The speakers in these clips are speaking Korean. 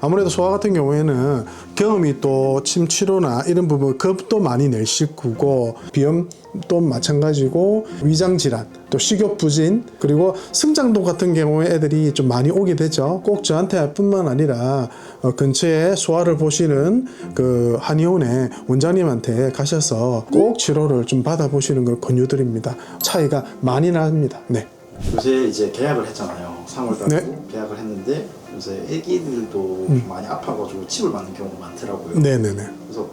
아무래도 소아 같은 경우에는 경험이 또 침 치료나 이런 부분 겁도 많이 낼 식구고, 비염도 마찬가지고, 위장질환, 또 식욕부진, 그리고 승장독 같은 경우에 애들이 좀 많이 오게 되죠. 꼭 저한테 뿐만 아니라 근처에 소아를 보시는 그 한의원의 원장님한테 가셔서 꼭 치료를 좀 받아보시는 걸 권유드립니다. 차이가 많이 납니다. 네. 요새 이제 계약을 했잖아요. 3월달에 네. 계약을 했는데 요새 애기들도 좀 많이 아파가지고 침을 맞는 경우가 많더라고요. 네네네. 그래서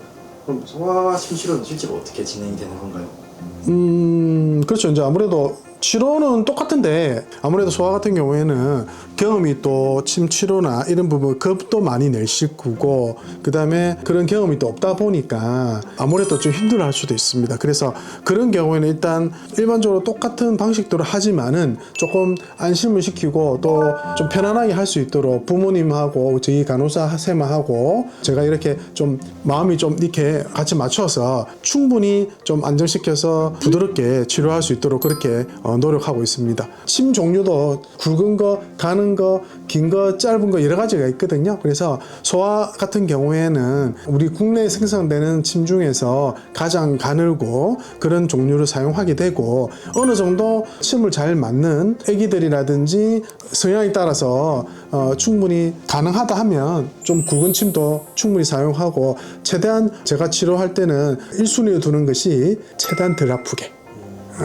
그럼 소아 침 치료는 실제로 어떻게 진행이 되는 건가요? 그렇죠. 이제 아무래도 치료는 똑같은데, 아무래도 소아 같은 경우에는 경험이 또 침 치료나 이런 부분 겁도 많이 낼 식구고, 그 다음에 그런 경험이 또 없다 보니까 아무래도 좀 힘들어 할 수도 있습니다. 그래서 그런 경우에는 일단 일반적으로 똑같은 방식대로 하지만은 조금 안심을 시키고 또 좀 편안하게 할 수 있도록 부모님하고 저희 간호사 쌤하고 제가 이렇게 좀 마음이 좀 이렇게 같이 맞춰서 충분히 좀 안정시켜서 부드럽게 치료할 수 있도록 그렇게 노력하고 있습니다. 침 종류도 굵은 거, 가는 거, 긴 거, 짧은 거 여러 가지가 있거든요. 그래서 소아 같은 경우에는 우리 국내에 생산되는 침 중에서 가장 가늘고 그런 종류를 사용하게 되고, 어느 정도 침을 잘 맞는 애기들이라든지 성향에 따라서 충분히 가능하다 하면 좀 굵은 침도 충분히 사용하고, 최대한 제가 치료할 때는 1순위로 두는 것이 최대한 덜 아프게,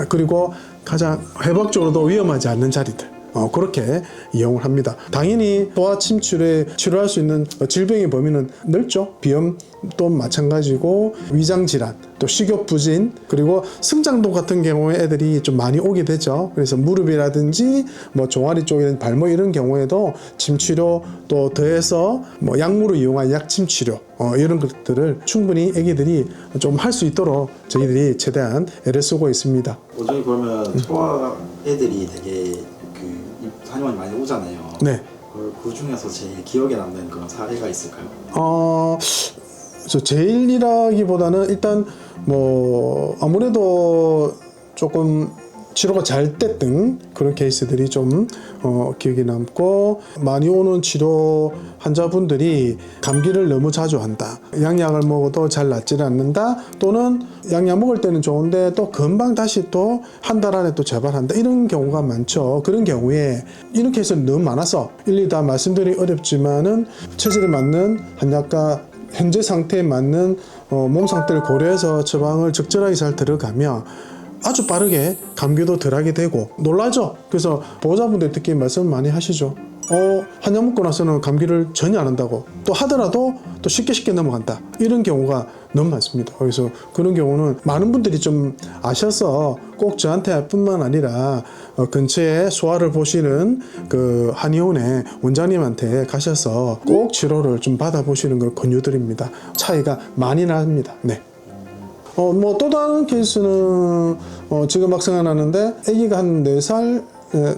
그리고 가장 회복적으로도 위험하지 않는 자리들, 그렇게 이용을 합니다. 당연히 소아 침 치료할 수 있는 질병의 범위는 넓죠. 비염도 마찬가지고, 위장질환, 또 식욕부진, 그리고 승장독 같은 경우에 애들이 좀 많이 오게 되죠. 그래서 무릎이라든지 뭐 종아리 쪽에 발목 이런 경우에도 침 치료, 또 더해서 뭐 약물을 이용한 약침 치료, 이런 것들을 충분히 애기들이 좀 할 수 있도록 저희들이 최대한 애를 쓰고 있습니다. 원장님 그러면 소아 애들이 되게 그 한의원에 많이 오잖아요. 네. 그 중에서 제일 기억에 남는 그런 사례가 있을까요? 제일이라기보다는 일단 뭐 아무래도 조금 치료가 잘 됐던 그런 케이스들이 좀 기억에 남고, 많이 오는 치료 환자분들이 감기를 너무 자주 한다, 양약을 먹어도 잘 낫지를 않는다, 또는 양약 먹을 때는 좋은데 또 금방 다시 또 한 달 안에 또 재발한다, 이런 경우가 많죠. 그런 경우에 이런 케이스는 너무 많아서 일일이 다 말씀드리기 어렵지만은 체질에 맞는 한약과 현재 상태에 맞는 몸 상태를 고려해서 처방을 적절하게 잘 들어가면 아주 빠르게 감기도 덜하게 되고, 놀라죠? 그래서 보호자분들 특히 말씀 많이 하시죠. 한약 먹고 나서는 감기를 전혀 안 한다고, 또 하더라도 또 쉽게 넘어간다, 이런 경우가 너무 많습니다. 그래서 그런 경우는 많은 분들이 좀 아셔서 꼭 저한테 뿐만 아니라 근처에 소아를 보시는 그 한의원의 원장님한테 가셔서 꼭 치료를 좀 받아보시는 걸 권유드립니다. 차이가 많이 납니다. 네. 뭐 또 다른 케이스는 지금 막 생각나는데, 아기가 한 4살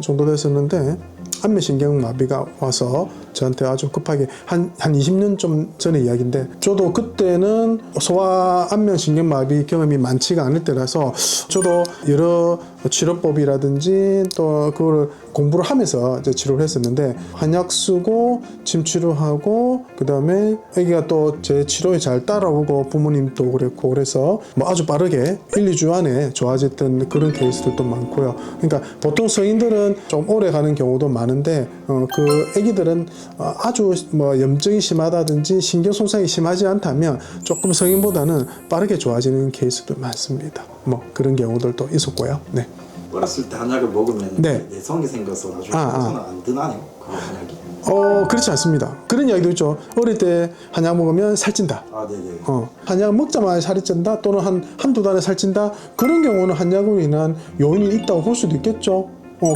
정도 됐었는데 안면신경마비가 와서 저한테 아주 급하게 한 20년 좀 전의 이야기인데, 저도 그때는 소아 안면신경마비 경험이 많지가 않을 때라서 저도 여러 치료법이라든지 또 그거를 공부를 하면서 이제 치료를 했었는데, 한약 쓰고 침 치료하고 그 다음에 아기가 또 제 치료에 잘 따라오고 부모님도 그랬고, 그래서 뭐 아주 빠르게 1-2주 안에 좋아졌던 그런 케이스들도 많고요. 그러니까 보통 성인들은 좀 오래 가는 경우도 많은데 그 아기들은 아주 뭐 염증이 심하다든지 신경 손상이 심하지 않다면 조금 성인보다는 빠르게 좋아지는 케이스도 많습니다. 뭐 그런 경우들도 있었고요. 네. 어렸을 때 한약을 먹으면 네. 내성이 생겨서 나중에 손은 안 드나요? 그 한약이? 그렇지 않습니다. 그런 이야기도 있죠. 어릴 때 한약 먹으면 살찐다. 네네. 한약 먹자마자 살이 찐다, 또는 한두 달에 살찐다, 그런 경우는 한약으로 인한 요인이 있다고 볼 수도 있겠죠.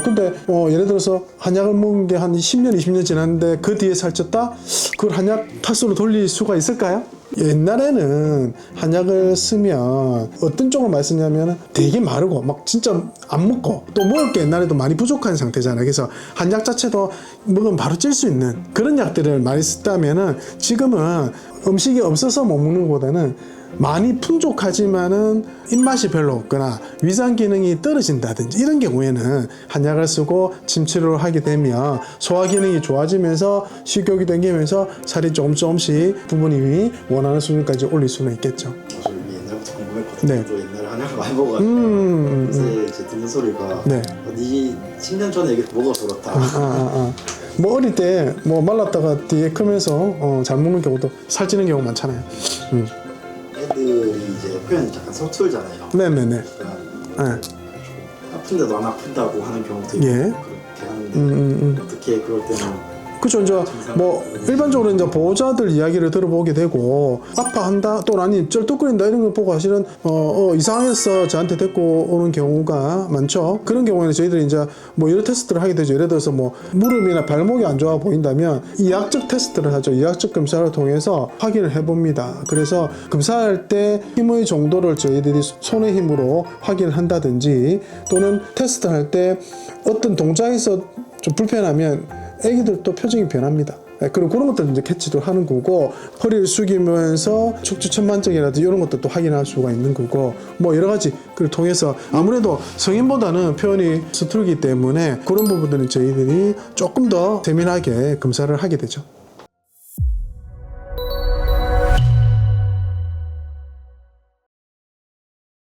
근데 예를 들어서 한약을 먹은 게 한 10년, 20년 지났는데 그 뒤에 살쪘다? 그걸 한약 탓으로 돌릴 수가 있을까요? 옛날에는 한약을 쓰면 어떤 쪽으로 많이 쓰냐면 되게 마르고 막 진짜 안 먹고, 또 먹을 게 옛날에도 많이 부족한 상태잖아요. 그래서 한약 자체도 먹으면 바로 찔 수 있는 그런 약들을 많이 썼다면은, 지금은 음식이 없어서 못 먹는 것보다는 많이 풍족하지만은 입맛이 별로 없거나 위장 기능이 떨어진다든지 이런 경우에는 한약을 쓰고 침치료를 하게 되면 소화 기능이 좋아지면서 식욕이 당기면서 살이 조금씩 부모님이 원하는 수준까지 올릴 수는 있겠죠. 저 옛날부터 궁금했거든요. 네. 또 옛날에 한약을 많이 먹어가지고 요새 이제 듣는 소리가 네. 네 10년 전에 이게 먹어서 그렇다. 뭐 어릴 때 뭐 말랐다가 뒤에 크면서 잘 먹는 경우도 살찌는 경우 많잖아요. 애들이 이제 표현이 약간 서툴잖아요. 네네네. 그러니까 아픈데도 안 아픈다고 하는 경우도 있고 예. 그렇게 하는데 어떻게 그럴 때는 그죠. 이제 뭐 일반적으로 이제 보호자들 이야기를 들어보게 되고 아파한다 또 아니 쩔뚝거린다 이런 거 보고 사실은 이상해서 저한테 데리고 오는 경우가 많죠. 그런 경우에는 저희들이 이제 뭐 여러 테스트를 하게 되죠. 예를 들어서 뭐 무릎이나 발목이 안 좋아 보인다면 이학적 테스트를 하죠. 이학적 검사를 통해서 확인을 해봅니다. 그래서 검사할 때 힘의 정도를 저희들이 손의 힘으로 확인을 한다든지 또는 테스트할 때 어떤 동작에서 좀 불편하면 애기들도 표정이 변합니다. 그럼 그런 것들 이제 캐치도 하는 거고 허리를 숙이면서 척추 천만증이라든지 이런 것도 또 확인할 수가 있는 거고 뭐 여러 가지 그걸 통해서 아무래도 성인보다는 표현이 서툴기 때문에 그런 부분들은 저희들이 조금 더 세밀하게 검사를 하게 되죠.